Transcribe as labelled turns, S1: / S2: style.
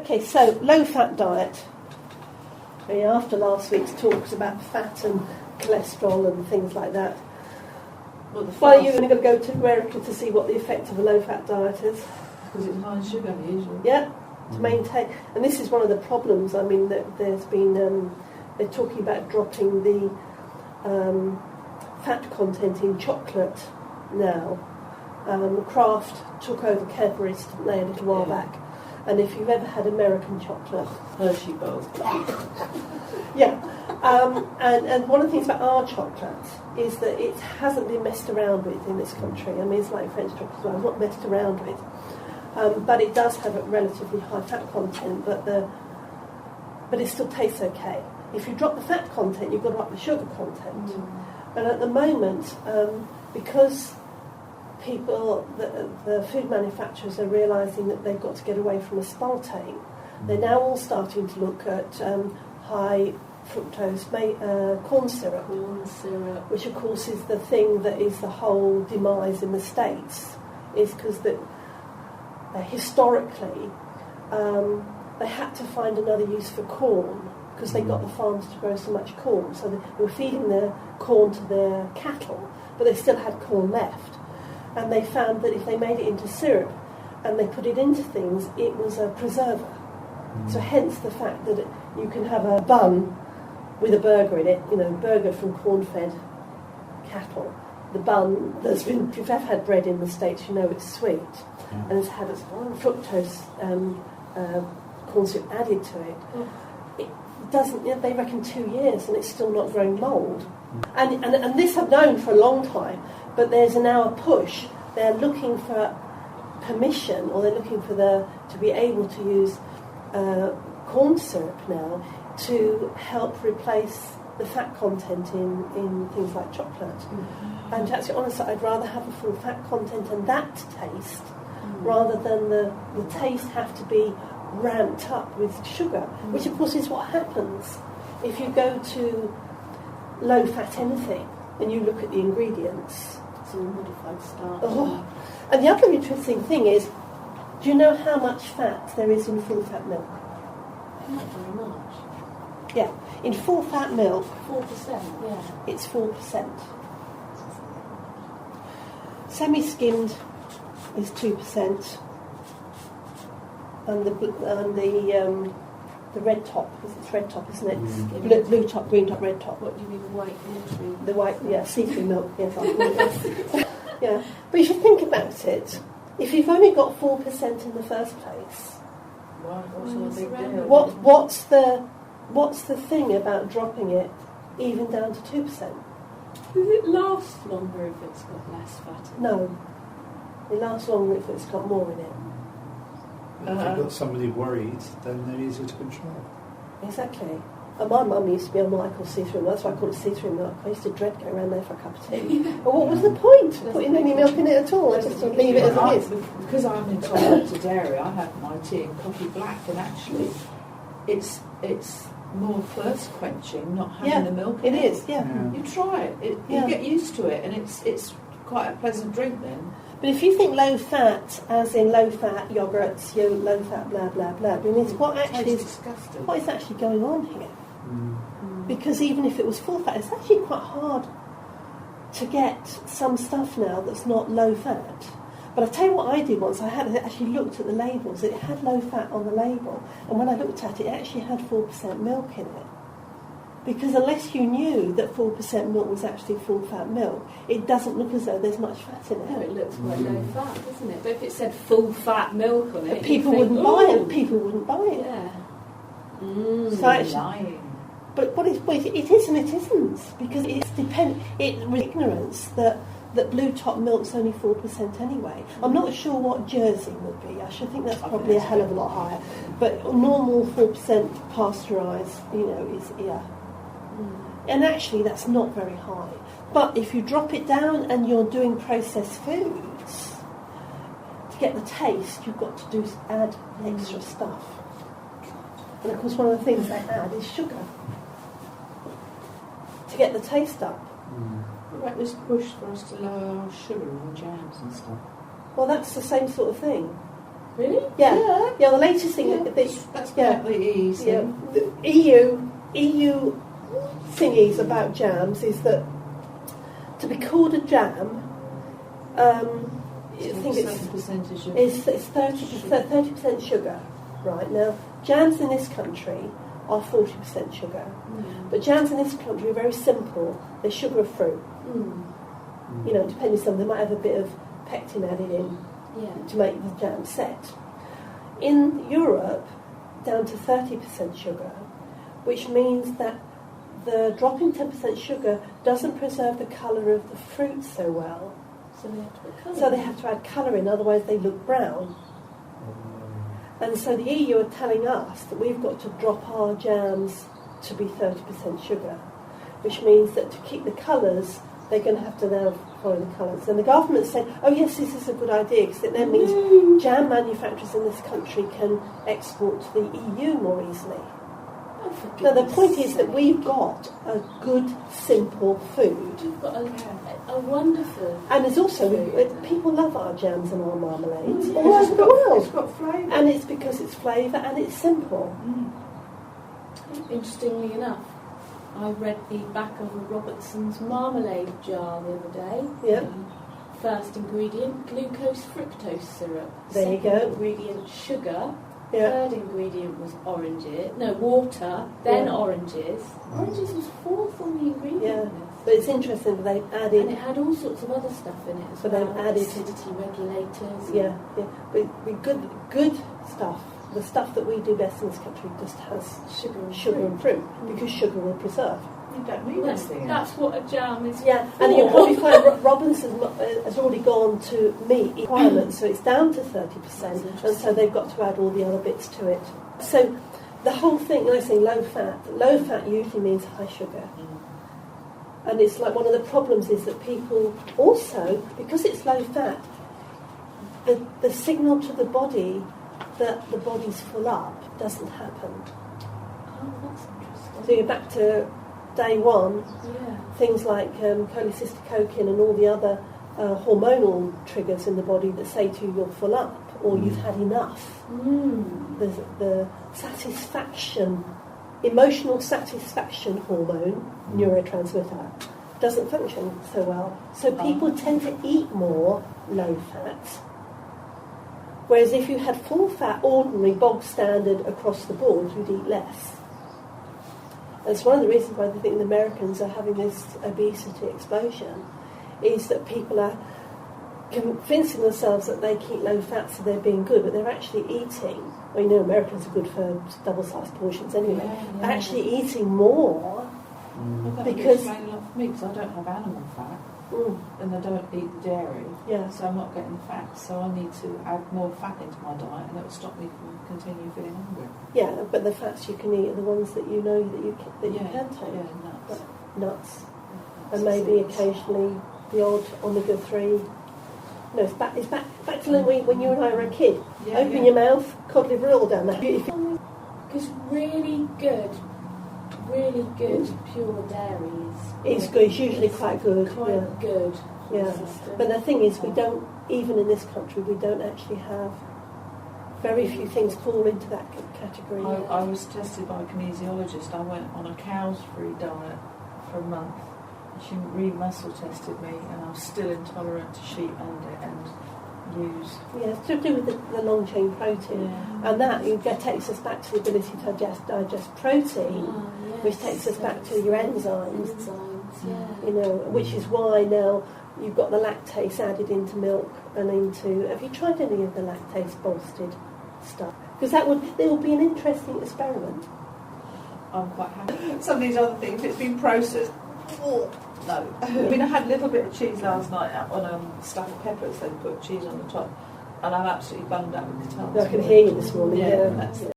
S1: Okay, so low-fat diet. After last week's talks about fat and cholesterol and things like that, well, you're only going to go to America to see what the effect of a low-fat diet is.
S2: Because it's high in sugar, usually.
S1: Yeah, to maintain. And this is one of the problems. I mean, that there's been, they're talking about dropping the fat content in chocolate now. Kraft took over Cadbury's a little while back. And if you've ever had American chocolate...
S2: Hershey bars.
S1: Yeah. And one of the things about our chocolate is that it hasn't been messed around with in this country. I mean, it's like French chocolate as well. It's not messed around with. But it does have a relatively high fat content, but it still tastes okay. If you drop the fat content, you've got to up the sugar content. And at the moment, because people, the food manufacturers are realising that they've got to get away from aspartame, they're now all starting to look at high fructose corn syrup, which of course is the thing that is the whole demise in the States, is because historically they had to find another use for corn because they got the farms to grow so much corn, so they were feeding their corn to their cattle, but they still had corn left. And they found that if they made it into syrup and they put it into things, it was a preserver. So hence the fact that you can have a bun with a burger in it, burger from corn-fed cattle. The bun that's been, if you've ever had bread in the States, you know it's sweet. And it's had fructose corn syrup added to it. It doesn't, they reckon 2 years and it's still not growing mould. And this I've known for a long time, but there's now a push. They're looking for permission, or they're looking for to be able to use corn syrup now to help replace the fat content in things like chocolate. And to actually honestly, I'd rather have a full fat content and that taste rather than the taste have to be ramped up with sugar, which of course is what happens if you go to low fat anything and you look at the ingredients.
S2: It's all modified starch.
S1: And the other interesting thing is, do you know how much fat there is in full fat milk?
S2: Not very much.
S1: Yeah, in full fat milk,
S2: 4%, yeah.
S1: It's 4%. Semi-skimmed is 2%, and the red top, it's red top, isn't it? Blue top, green top, red top.
S2: What do you mean white milk?
S1: The white, see-through milk, yes. Yeah, but if you think about it, if you've only got 4% in the first place, what's the thing about dropping it even down to 2%?
S2: Does it last longer if it's got less fat in it?
S1: No, it lasts longer if it's got more in it.
S3: If you've got somebody worried, then they're easier to control.
S1: Exactly. And my mum used to be on what I call see-through milk. That's why I call it see-through milk. I used to dread going around there for a cup of tea. But what was the point of putting any milk in it at all? I just leave it as it is.
S2: Because I'm intolerant to dairy, I have my tea and coffee black, and actually it's more thirst quenching not having the milk in it.
S1: It is, yeah.
S2: You try it. You get used to it, and it's quite a pleasant drink then.
S1: But if you think low fat, as in low fat yogurts, low fat blah blah blah, I mean, it's what is actually going on here? Because even if it was full fat, it's actually quite hard to get some stuff now that's not low fat. But I'll tell you what I did once. I had actually looked at the labels. It had low fat on the label, and when I looked at it, it actually had 4% milk in it. Because unless you knew that 4% milk was actually full fat milk, it doesn't look as though there's much fat in it.
S2: No, it looks quite low fat, doesn't it? But if it said full fat milk on it,
S1: people wouldn't buy it. People wouldn't buy it.
S2: Yeah.
S1: So actually,
S2: lying.
S1: But it is and it isn't, because it's ignorance that blue top milk's only 4% anyway. I'm not sure what Jersey would be. I should think that's probably a hell of a lot higher. But normal 4% pasteurised, is And actually, that's not very high. But if you drop it down and you're doing processed foods, to get the taste, you've got to add extra stuff. And of course, one of the things they add is sugar to get the taste up.
S2: Like this push for us to lower our sugar and jams and stuff.
S1: Well, that's the same sort of thing.
S4: Really?
S1: Yeah. The latest thing.
S2: That's about the ease.
S1: Yeah. The EU thingies about jams is that to be called a jam, I think it's 30% sugar. Right now, jams in this country are 40% sugar. But jams in this country are very simple. They're sugar of fruit. You know, depending on some, they might have a bit of pectin added in to make the jam set. In Europe, down to 30% sugar, which means that the drop in 10% sugar doesn't preserve the colour of the fruit so well. So they have to add colour in, otherwise they look brown. And so the EU are telling us that we've got to drop our jams to be 30% sugar, which means that to keep the colours, they're going to have to now follow the colours. And the government said, oh yes, this is a good idea, because it then means jam manufacturers in this country can export to the EU more easily. Now the point is that we've got a good, simple food.
S4: We've got a wonderful
S1: and there's also, people love our jams and our marmalades all
S2: It's
S1: over the world.
S2: It's got flavour.
S1: And it's because it's flavour and it's simple.
S4: Interestingly enough, I read the back of a Robertson's marmalade jar the other day.
S1: Yeah.
S4: First ingredient, glucose fructose syrup.
S1: There you
S4: Second
S1: go.
S4: ingredient, sugar.
S1: Yeah.
S4: Third ingredient was water, then oranges. Oranges was fourth on the ingredient
S1: Yeah.
S4: list.
S1: But it's interesting that they've
S4: And
S1: added...
S4: it had all sorts of other stuff in it as
S1: But
S4: well.
S1: they've added-
S4: acidity regulators.
S1: Yeah. But good stuff. The stuff that we do best in this country just has
S4: Sugar
S1: and fruit, because sugar will preserve.
S2: You don't need anything.
S4: That's what a jam is
S1: Yeah,
S4: for.
S1: and you'll probably find Robinson's has already gone to meet requirements, so it's down to 30%, and so they've got to add all the other bits to it. So the whole thing, when I say low fat usually means high sugar. And it's like one of the problems is that people also, because it's low fat, the signal to the body that the body's full up doesn't happen.
S4: Oh, that's interesting.
S1: So you're back to day one, things like cholecystokinin and all the other hormonal triggers in the body that say to you you're full up or you've had enough. The satisfaction, emotional satisfaction hormone, neurotransmitter, doesn't function so well. So people tend to eat more low fat. Whereas if you had full fat, ordinary, bog standard across the board, you'd eat less. And it's one of the reasons why I think the Americans are having this obesity explosion, is that people are convincing themselves that they keep low fat so they're being good, but they're actually eating, well, you know, Americans are good for double-sized portions anyway, they're actually eating more because...
S2: explain a lot for me, because I don't have animal fat. And I don't eat the dairy, so I'm not getting fat. So I need to add more fat into my diet, and it will stop me from continuing feeling hungry.
S1: Yeah, but the fats you can eat are the ones that you know that you can take.
S2: Yeah,
S1: Nuts, and maybe occasionally the odd omega-3. No, it's back to when you and I were a kid. Open your mouth, cod liver oil down there.
S4: Because really good pure dairy
S1: It's good. It's usually quite good.
S4: Quite good.
S1: Yeah, but the thing is, we don't, even in this country, we don't actually have, very few things fall into that category.
S2: I was tested by a kinesiologist. I went on a cows-free diet for a month. She re-muscle tested me, and I was still intolerant to sheep and ewes. Yeah,
S1: it's to do with the long-chain protein, and that takes us back to the ability to digest protein, which takes us back to your enzymes. You know, which is why now you've got the lactase added into milk and into... Have you tried any of the lactase bolstered stuff? Because it will be an interesting experiment.
S2: I'm quite happy. Some of these other things, it's been processed. No. I mean, I had a little bit of cheese last night on stuffed peppers. They put cheese on the top, and I'm absolutely bummed out with the tarts.
S1: I can hear you this morning.
S2: Yeah, that's it.